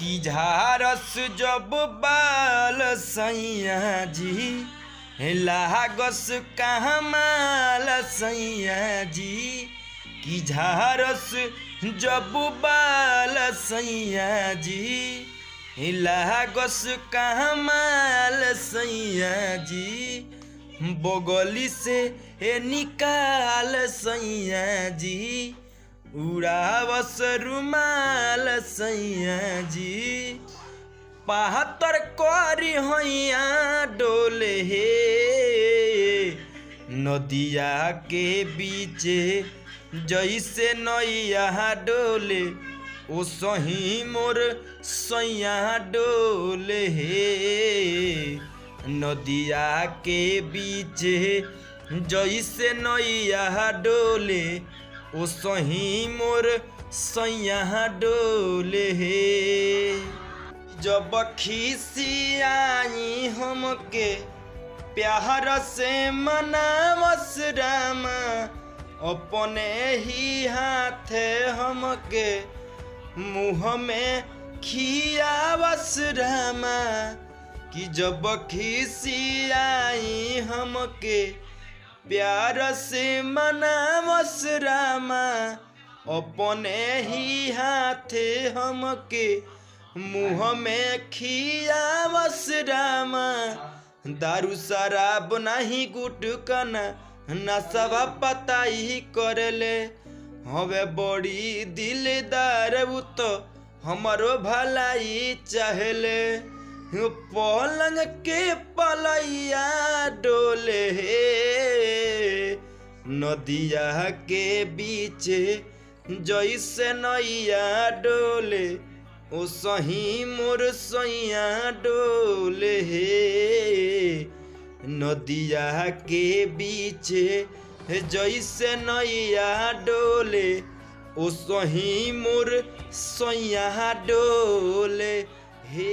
की झारस जब बाल सैया जी लागस कहाँ माल सैया जी की झारस जब बाल सैया जी लागस कहाँ माल सैया जी बगली से निकाल सैया जी उड़ावस रुमाल सैया जी पाहतर करी हैया डोले हे नदिया के बीचे जैसे नैया डोले ओ सही मोर सैया डोले हे नदिया के बीचे जैसे नैया डोले ओ सही मोर सैया डोले हे जब खिसियाई हमके प्यार से मनावस रामा अपने ही हाथे हमके मुँह में खियावस रामा कि जब खिसियाई हमके प्यार से मनावस रामा अपने ही हाथे हमके मुँह में खियावस रामा दारू शराब नहीं गुटकना नशा पता ही करले हवे बड़ी दिलदार उ तो हमारो भलाई चाहले पलंग के पलैया डोले हे नदिया के बीचे जैसे नैया डोले ओ सही मोर सैया डोले हे नदिया के बीचे जैसे नैया डोले ओ सही मोर सैया डोले हे।